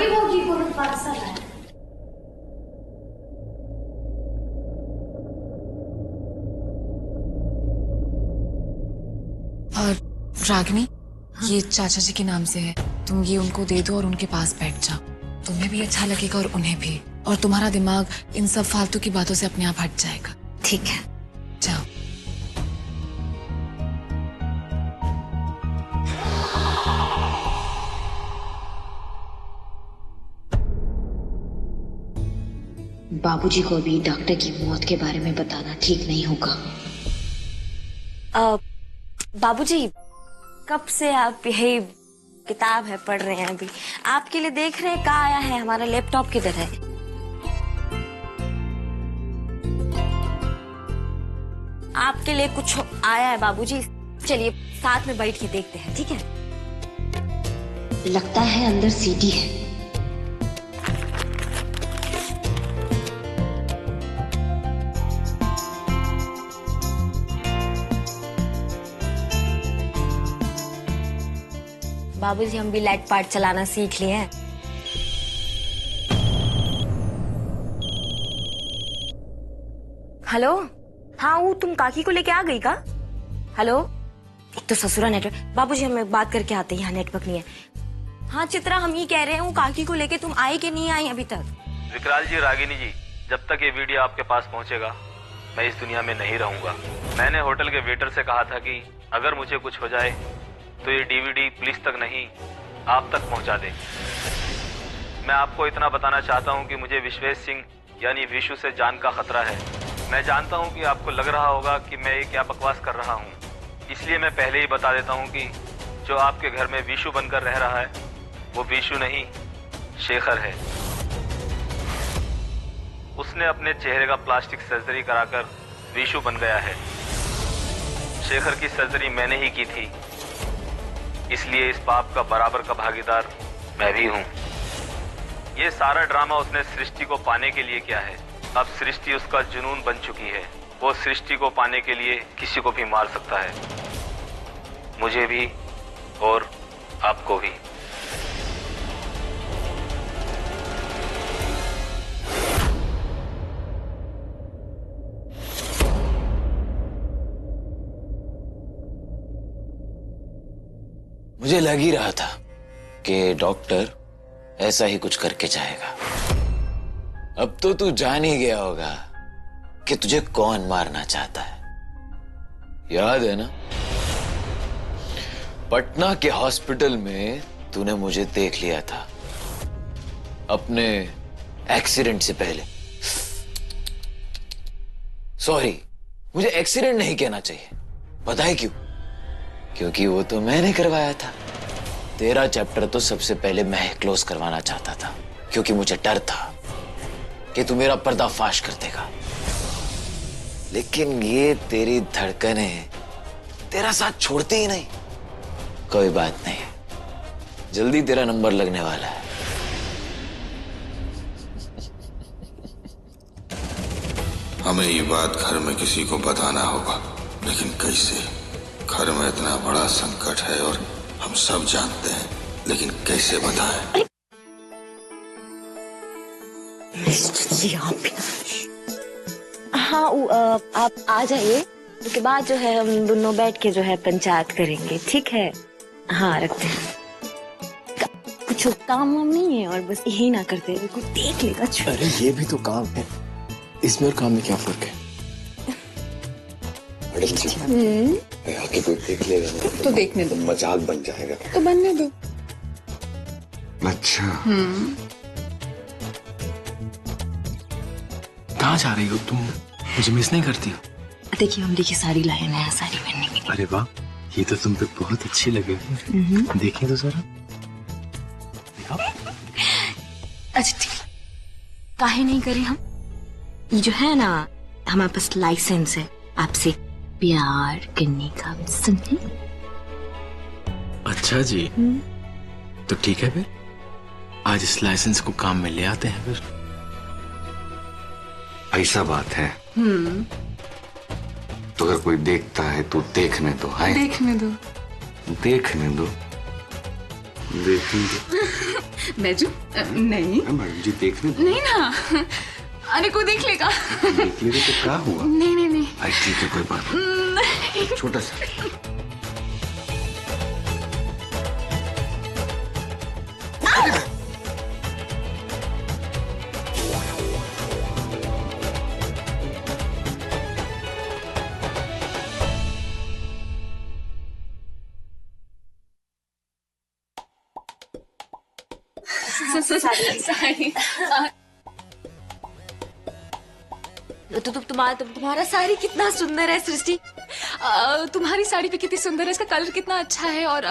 आगे वो की कोई पार्सल है। और रागिनी, ये चाचा जी के नाम से है, तुम ये उनको दे दो और उनके पास बैठ जाओ। तुम्हें भी अच्छा लगेगा और उन्हें भी, और तुम्हारा दिमाग इन सब फालतू की बातों से अपने आप हट जाएगा। ठीक है, जाओ। बाबूजी को अभी डॉक्टर की मौत के बारे में बताना ठीक नहीं होगा। बाबूजी, कब से आप यही किताब है पढ़ रहे हैं? अभी आपके लिए देख रहे हैं कहाँ आया है, हमारा लैपटॉप किधर है? आपके लिए कुछ आया है बाबूजी, चलिए साथ में बैठ के देखते हैं, ठीक है? लगता है अंदर सीडी है। बाबूजी, हम भी लाइट पार्ट चलाना सीख लिए हैं। हेलो, हाँ वो तुम काकी को लेके आ गई का? हेलो, एक तो ससुरा नेटवर्क। बाबूजी, हम बात करके आते हैं, यहाँ नेटवर्क नहीं है। हाँ चित्रा, हम ये कह रहे हैं वो काकी को लेके तुम आई कि नहीं आई अभी तक? विकराल जी, रागिनी जी, जब तक ये वीडियो आपके पास पहुंचेगा मैं इस दुनिया में नहीं रहूंगा। मैंने होटल के वेटर से कहा था कि अगर मुझे कुछ हो जाए तो ये डीवीडी पुलिस तक नहीं आप तक पहुंचा दे। मैं आपको इतना बताना चाहता हूं कि मुझे विश्वेश सिंह यानी विशु से जान का खतरा है। मैं जानता हूं कि आपको लग रहा होगा कि मैं ये क्या बकवास कर रहा हूं, इसलिए मैं पहले ही बता देता हूं कि जो आपके घर में विशु बनकर रह रहा है वो विशु नहीं, शेखर है। उसने अपने चेहरे का प्लास्टिक सर्जरी कराकर विशु बन गया है। शेखर की सर्जरी मैंने ही की थी, इसलिए इस पाप का बराबर का भागीदार मैं भी हूं। ये सारा ड्रामा उसने सृष्टि को पाने के लिए किया है। अब सृष्टि उसका जुनून बन चुकी है। वो सृष्टि को पाने के लिए किसी को भी मार सकता है, मुझे भी और आपको भी। मुझे लग ही रहा था कि डॉक्टर ऐसा ही कुछ करके जाएगा। अब तो तू जान ही गया होगा कि तुझे कौन मारना चाहता है। याद है ना, पटना के हॉस्पिटल में तूने मुझे देख लिया था अपने एक्सीडेंट से पहले। सॉरी, मुझे एक्सीडेंट नहीं कहना चाहिए, पता है क्यों? क्योंकि वो तो मैंने करवाया था। तेरा चैप्टर तो सबसे पहले मैं क्लोज करवाना चाहता था, क्योंकि मुझे डर था कि तू मेरा पर्दाफाश कर देगा। लेकिन ये तेरी धड़कनें तेरा साथ छोड़ती ही नहीं। कोई बात नहीं, जल्दी तेरा नंबर लगने वाला है। हमें ये बात घर में किसी को बताना होगा, लेकिन कैसे? घर में इतना बड़ा संकट है और हम सब जानते हैं, लेकिन कैसे बताएं? हाँ आप आ जाइए, उसके बाद जो है हम दोनों बैठ के जो है पंचायत करेंगे, ठीक है? हाँ रखते हैं। कुछ काम वाम नहीं है और बस यही ना करते, कोई देख लेगा। अरे ये भी तो काम है, इसमें और काम में क्या फर्क है? आके कोई देख लेगा तो देखने दो, मजाक बन जाएगा। तो बनने दो। अच्छा, कहाँ जा रही हो तुम? मुझे मिस नहीं करती? देखिए, हम देखिए साड़ी लाए, नया साड़ी पहनने के लिए। अरे वाह, ये तो तुम पे बहुत अच्छी लगे। देखें तो जरा। अच्छा ठीक, काहे नहीं करें हम? ये जो है ना, हमारे पास लाइसेंस है आपसे प्यार करने का, समझे? अच्छा जी, तो ठीक है फिर आज इस लाइसेंस को काम में ले आते हैं फिर। ऐसा बात है तो अगर कोई देखता है तो देखने दो। है देखने दो। देखने दो। देखेंगे। बैजू नहीं मैडम जी देखने दो। नहीं ना, अरे को देख लेगा। देख लेंगे तो क्या हुआ? नहीं नहीं नहीं। ठीक है कोई बात नहीं। छोटा सा। साड़ी तुम्हारा साड़ी कितना सुंदर है सृष्टि। तुम्हारी साड़ी पे कितनी सुंदर है, इसका कलर कितना अच्छा है और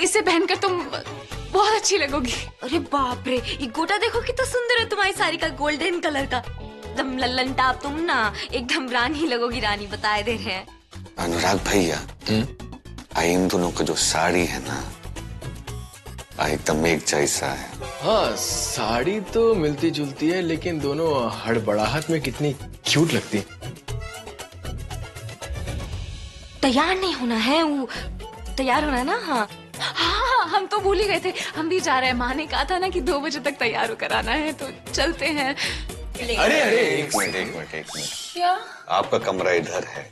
इसे पहनकर तुम बहुत अच्छी लगोगी। अरे बाप रे, ये गोटा देखो कितना सुंदर है तुम्हारी साड़ी का, गोल्डन कलर का, एकदम लल्लन टाप। तुम ना एकदम रानी लगोगी, रानी बताए दे रहे हैं। अनुराग भैया, इन दोनों का जो साड़ी है ना, एकदम एक जैसा है। हाँ, साड़ी तो मिलती जुलती है, लेकिन दोनों हड़बड़ाहट में कितनी क्यूट लगती है। तैयार नहीं होना है, वो तैयार होना है ना। हाँ हाँ, हम तो भूल ही गए थे, हम भी जा रहे हैं। माँ ने कहा था ना कि 2 बजे तक तैयार होकर आना है, तो चलते हैं। अरे एक मिनट। क्या? आपका कमरा इधर है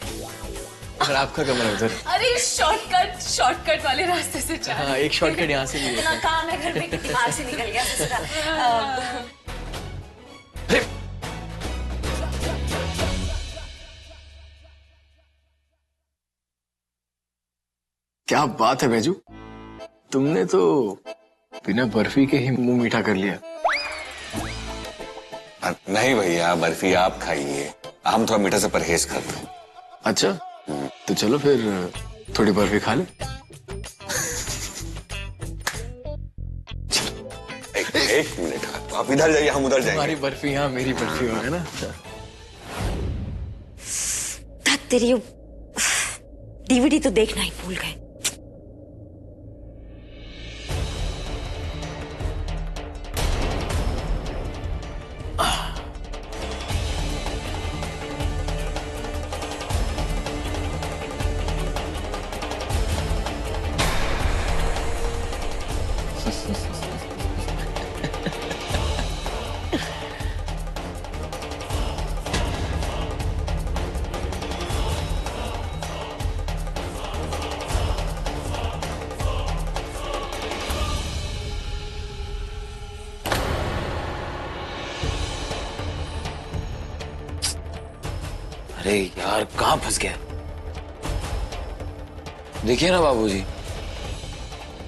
और आपका कमरा उधर। अरे शॉर्टकट वाले रास्ते से जा। हाँ, एक शॉर्टकट यहाँ से भी इतना काम है घर में कि दिमाग से निकल गया ससुरा। क्या बात है बैजू, तुमने तो बिना बर्फी के ही मुंह मीठा कर लिया। नहीं भैया, बर्फी आप खाइए, हम थोड़ा मीठा से परहेज करते हैं। अच्छा, तो चलो फिर थोड़ी बर्फी खा ले। एक मिनट, आप इधर जाइए, हम उधर जाएंगे। हमारी बर्फी यहाँ, मेरी बर्फी वहाँ, है ना। तेरी डीवीडी तो देखना ही भूल गए। अरे यार, कहाँ फंस गया? देखिए ना बाबूजी,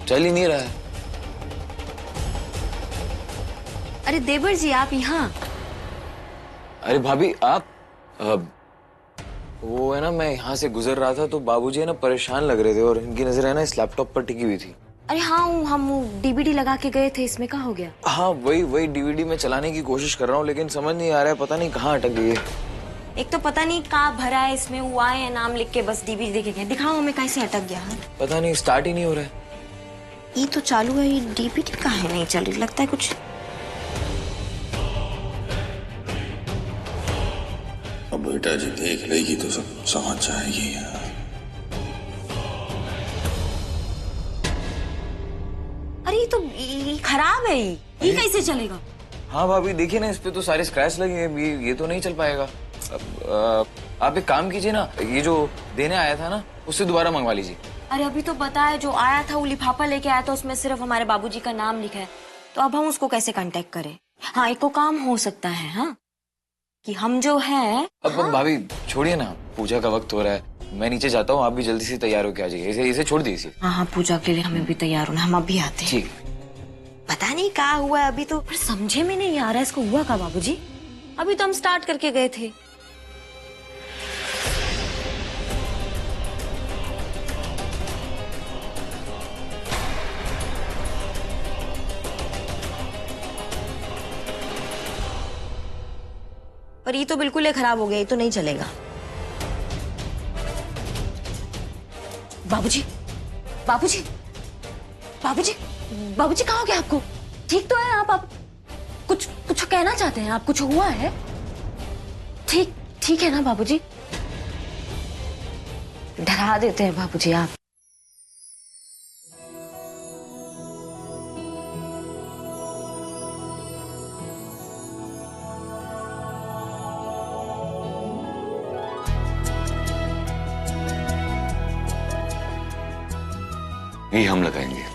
चल ही नहीं रहा है। अरे देवर जी, आप यहाँ? अरे भाभी, आप वो है ना, मैं यहाँ से गुजर रहा था तो बाबूजी है ना परेशान लग रहे थे और इनकी नजर है ना इस लैपटॉप पर टिकी हुई थी। अरे हाँ, हम डीवीडी लगा के गए थे, इसमें क्या हो गया? हाँ, वही डीवीडी में चलाने की कोशिश कर रहा हूँ, लेकिन समझ नहीं आ रहा है, पता नहीं कहाँ अटक गई है। एक तो पता नहीं कहाँ भरा है इसमें, वो आए हैं नाम लिख के बस डीवीडी देखे गए। दिखाओ हमें कैसे अटक गया है। पता नहीं, स्टार्ट ही नहीं हो रहा है। ये तो चालू है, ये डीवीडी कहाँ नहीं चल रही, लगता है कुछ। अब बेटा जी देख लेगी तो सब समझ जाएगी यार। अरे ये खराब है, ये कैसे चलेगा? हाँ भाभी, देखिए ना, इस पे तो सारे स्क्रैच लगे हैं, ये तो नहीं चल पाएगा। आप एक काम कीजिए ना, ये जो देने आया था ना, उससे दोबारा मंगवा लीजिए। अरे अभी तो बताया, जो आया था वो लिफाफा लेके आया था, उसमें सिर्फ हमारे बाबूजी का नाम लिखा है, तो अब हम उसको कैसे कांटेक्ट करें? हाँ, एक को काम हो सकता है, हाँ, कि हम जो है। अब भाभी छोड़िए ना, पूजा का वक्त हो रहा है, मैं नीचे जाता हूँ, आप भी जल्दी से तैयार होके आ जाइए। इसे छोड़ दीजिए। हाँ, पूजा के लिए हमें भी तैयार होना, हम अभी आते हैं। ठीक। पता नहीं क्या हुआ है अभी तो, पर समझे में नहीं आ रहा है इसको हुआ क्या बाबूजी। अभी तो हम स्टार्ट करके गए थे। पर ये तो बिल्कुल ही खराब हो गया, ये तो नहीं चलेगा। बाबूजी, बाबूजी, बाबूजी, बाबूजी, कहाँ हो गया आपको? ठीक तो है आप कुछ कहना चाहते हैं? आप कुछ हुआ है? ठीक है ना बाबूजी? डरा देते हैं बाबूजी आप। यही हम लगाएंगे।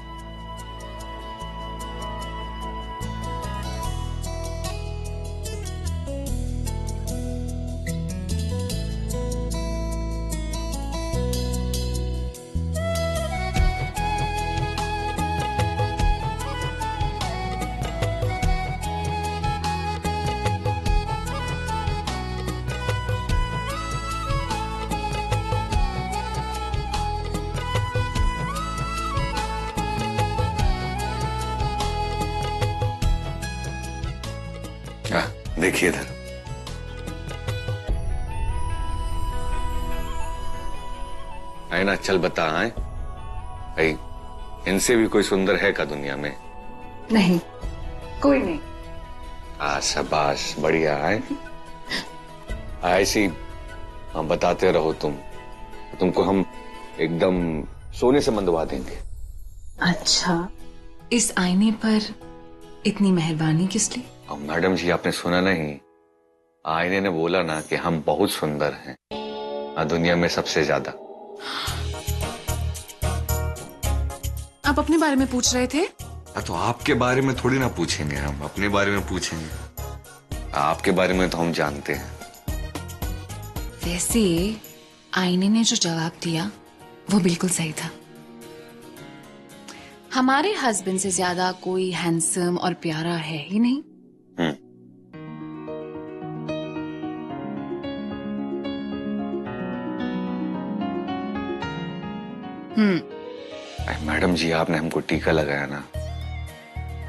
देखिए इधर। आईना चल बता आए भाई, इनसे भी कोई सुंदर है का दुनिया में? नहीं, कोई नहीं। शाबाश, बढ़िया है। ऐसी हम बताते रहो तुमको हम एकदम सोने से मंदवा देंगे। अच्छा, इस आईने पर इतनी मेहरबानी किस लिए? मैडम जी, आपने सुना नहीं? आईने ने बोला ना कि हम बहुत सुंदर हैं, दुनिया में सबसे ज्यादा। आप अपने बारे में पूछ रहे थे? तो आपके बारे में थोड़ी ना पूछेंगे, हम अपने बारे में पूछेंगे। आपके बारे में तो हम जानते हैं। वैसे आईने ने जो जवाब दिया वो बिल्कुल सही था। हमारे हस्बैंड से ज्यादा कोई हैंडसम और प्यारा है ही नहीं। मैडम जी, आपने हमको टीका लगाया ना,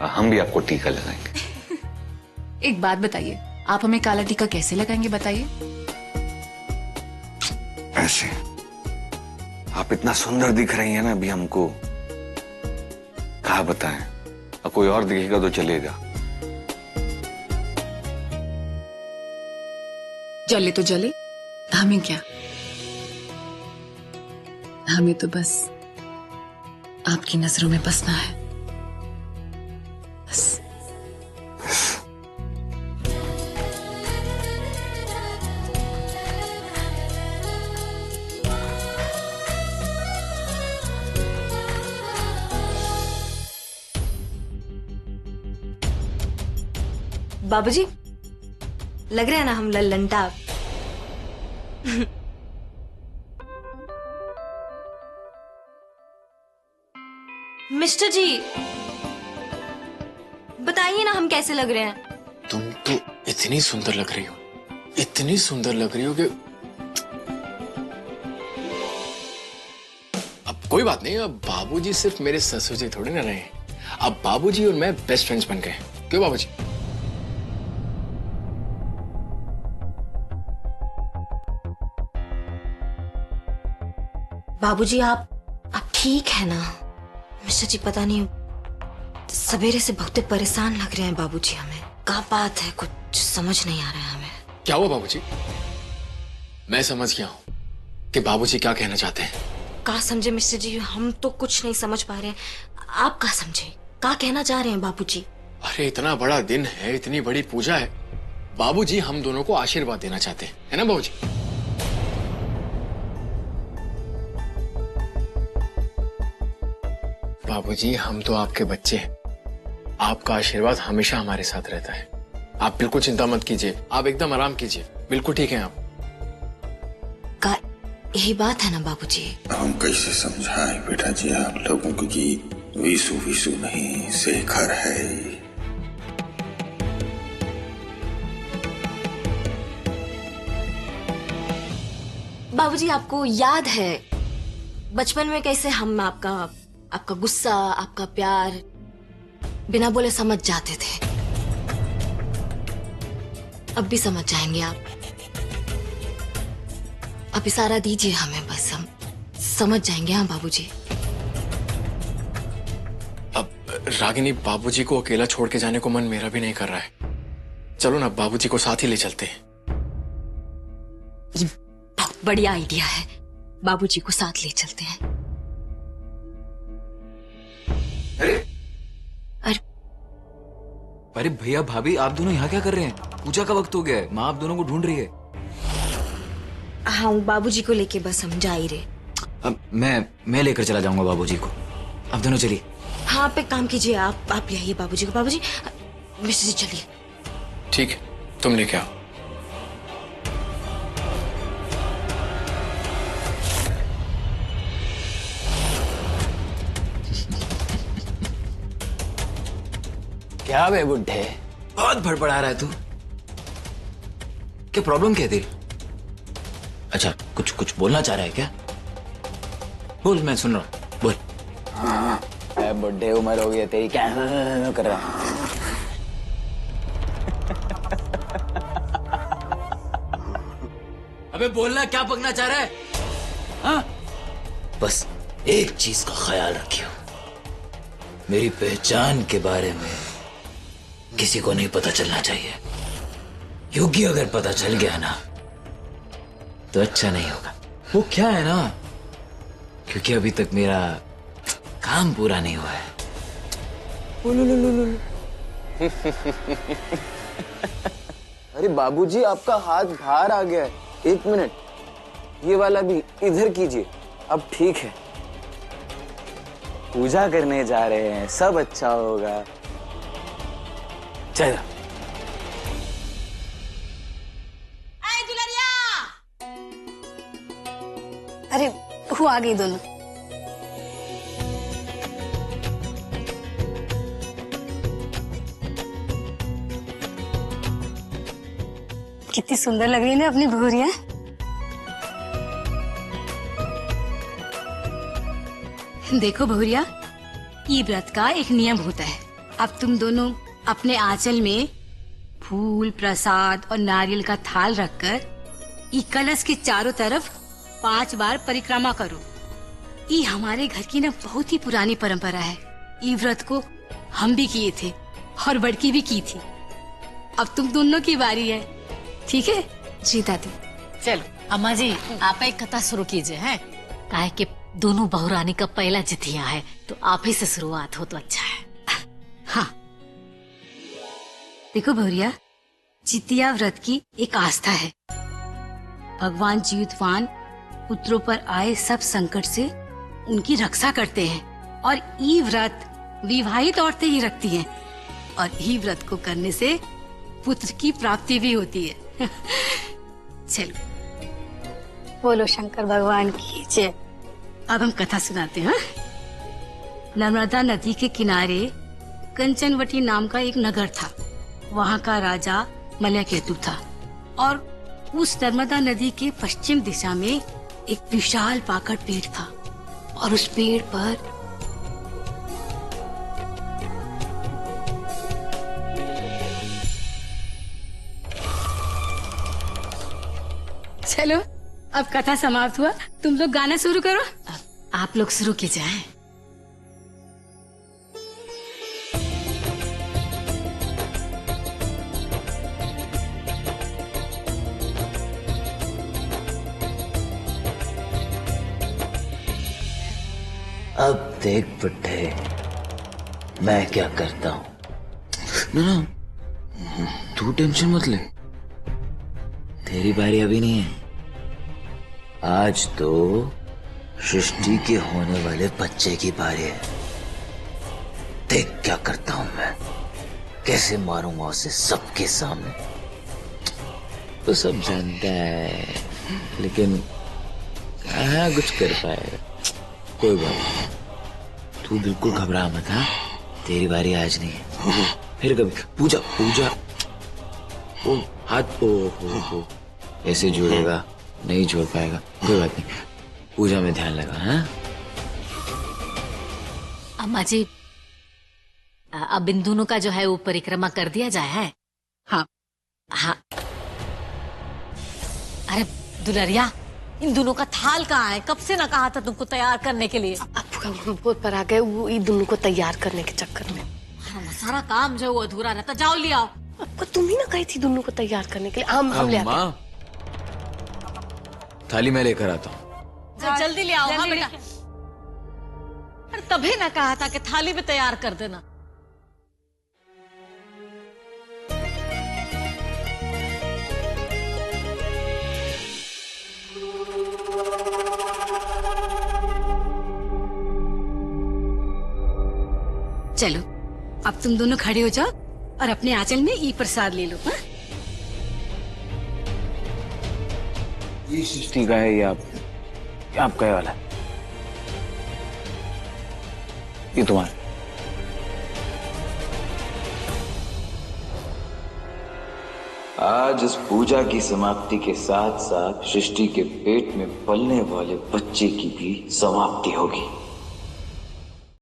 हम भी आपको टीका लगाएंगे। एक बात बताइए, आप हमें काला टीका कैसे लगाएंगे बताइए? ऐसे आप इतना सुंदर दिख रही हैं ना अभी हमको, कहा बताएं। अब कोई और दिखेगा तो चलेगा। जले तो जले, हमें क्या? हमें तो बस आपकी नजरों में बसना है, बस। बाबूजी, लग रहा है ना हम लल्लनटा। मिस्टर जी, बताइए ना हम कैसे लग रहे हैं? तुम तो इतनी सुंदर लग रही हो, इतनी सुंदर लग रही हो कि अब कोई बात नहीं। अब बाबूजी सिर्फ मेरे ससुर जी थोड़े ना रहे, अब बाबूजी और मैं बेस्ट फ्रेंड्स बन गए। क्यों बाबूजी? बाबूजी, आप ठीक है ना? मिस्टर जी, पता नहीं सवेरे से बहुत परेशान लग रहे हैं बाबूजी हमें। क्या बात है, कुछ समझ नहीं आ रहा है हमें। क्या हुआ बाबूजी? मैं समझ गया हूँ कि बाबूजी क्या कहना चाहते हैं। क्या समझे मिस्टर जी, हम तो कुछ नहीं समझ पा रहे हैं। आप क्या समझे, क्या कहना चाह रहे हैं बाबूजी? अरे इतना बड़ा दिन है, इतनी बड़ी पूजा है, बाबूजी हम दोनों को आशीर्वाद देना चाहते हैं, है ना बाबूजी? बाबूजी, हम तो आपके बच्चे हैं, आपका आशीर्वाद हमेशा हमारे साथ रहता है। आप बिल्कुल चिंता मत कीजिए, आप एकदम आराम कीजिए, बिल्कुल ठीक हैं आप। का यही बात है ना बाबूजी? हम कैसे समझाएं बेटा जी आप लोगों को कि विशु विशु नहीं, शेखर है। बाबूजी, आपको याद है बचपन में कैसे हम आपका गुस्सा, आपका प्यार बिना बोले समझ जाते थे? अब भी समझ जाएंगे आप। अब इशारा दीजिए हमें, बस हम समझ जाएंगे। हाँ बाबूजी। अब रागिनी, बाबूजी को अकेला छोड़ के जाने को मन मेरा भी नहीं कर रहा है। चलो ना, बाबूजी को साथ ही ले चलते हैं। ये बहुत बढ़िया आइडिया है, बाबूजी को साथ ले चलते हैं। अरे भैया भाभी, आप दोनों यहाँ क्या कर रहे हैं? पूजा का वक्त हो गया है, माँ आप दोनों को ढूंढ रही है। हाँ, बाबूजी को लेके बस हम जा ही रहे। अब मैं लेकर चला जाऊंगा बाबूजी को। आप दोनों चलिए। हाँ, आप एक काम कीजिए, आप ले आइए बाबूजी को। बाबूजी, मिश्र जी चलिए। ठीक है, तुम लेके आओ। क्या बे बुड्ढे, बहुत भड़बड़ा रहा है तू। क्या प्रॉब्लम क्या है तेरी? अच्छा, कुछ बोलना चाह रहा है क्या? बोल, मैं सुन रहा हूँ, बोल। बुड्ढे उम्र हो गई तेरी, क्या कर रहा है? अबे बोलना, क्या पकना चाह रहा है? हाँ? बस एक चीज का ख्याल रखियो, मेरी पहचान के बारे में किसी को नहीं पता चलना चाहिए, क्योंकि अगर पता चल गया ना तो अच्छा नहीं होगा। वो क्या है ना, क्योंकि अभी तक मेरा काम पूरा नहीं हुआ है। अरे बाबूजी, आपका हाथ बाहर आ गया है। 1 मिनट, ये वाला भी इधर कीजिए। अब ठीक है। पूजा करने जा रहे हैं, सब अच्छा होगा। चलो। अरे वो आ गई दोनों। कितनी सुंदर लग रही है ना अपनी भूरिया। देखो भूरिया, ये व्रत का एक नियम होता है। अब तुम दोनों अपने आंचल में फूल, प्रसाद और नारियल का थाल रखकर ये कलश के चारों तरफ 5 बार परिक्रमा करो। ये हमारे घर की ना बहुत ही पुरानी परंपरा है। ये व्रत को हम भी किए थे और बड़की भी की थी। अब तुम दोनों की बारी है, ठीक है? जी दादी। चलो अम्मा जी, आप एक कथा शुरू कीजिए। हैं काहे कि दोनों बहुरानी का पहला जितिया है, तो आप ही से शुरुआत हो तो अच्छा है। हाँ, देखो भौरिया, जितिया व्रत की एक आस्था है। भगवान जीवतवान पुत्रों पर आए सब संकट से उनकी रक्षा करते हैं और ई व्रत विवाहित औरतें ही रखती हैं और ई व्रत को करने से पुत्र की प्राप्ति भी होती है। चलो, बोलो शंकर भगवान की जय। अब हम कथा सुनाते हैं। नर्मदा नदी के किनारे कंचनवटी नाम का एक नगर था। वहाँ का राजा मलयकेतु था और उस नर्मदा नदी के पश्चिम दिशा में एक विशाल पाकड़ पेड़ था और उस पेड़ पर चलो, अब कथा समाप्त हुआ। तुम लोग गाना शुरू करो। आप लोग शुरू कीजिए। अब देख बुड्ढे, मैं क्या करता हूँ। ना, तू टेंशन मत ले, तेरी बारी अभी नहीं है। आज तो सृष्टि के होने वाले बच्चे की बारी है। देख क्या करता हूं मैं, कैसे मारूंगा उसे सबके सामने। तो सब जानता है, लेकिन कहाँ कुछ कर पाएगा। कोई बात नहीं, तू बिल्कुल घबरा मत। हाँ, तेरी बारी आज नहीं है, फिर कभी। पूजा पूजा, ओ हाथ, ओ ऐसे जोड़ेगा, नहीं जोड़ पाएगा। कोई बात नहीं, पूजा में ध्यान लगा। हाँ अम्मा जी, अब इन दोनों का जो है वो परिक्रमा कर दिया जाए। है हाँ हाँ। अरे दुलरिया, इन दोनों का थाल कहाँ है? कब से ना कहा था तुमको तैयार करने के लिए। अब बहुत पर आ गए वो इन दोनों को तैयार करने के चक्कर में। सारा काम जो है वो अधूरा रहता। जाओ ले आओ। आपको तुम ही ना कही थी दोनों को तैयार करने के लिए। हम ले आते हैं। थाली मैं लेकर आता हूँ। जल्दी ले आओ। हाँ बेटा। अरे तभी ना कहा था कि थाली में तैयार कर देना। चलो अब तुम दोनों खड़े हो जाओ और अपने आंचल में ई प्रसाद ले लो। हाँ? ये सृष्टि का है या आपका ये वाला? ये तुम्हारा। आज इस पूजा की समाप्ति के साथ साथ सृष्टि के पेट में पलने वाले बच्चे की भी समाप्ति होगी।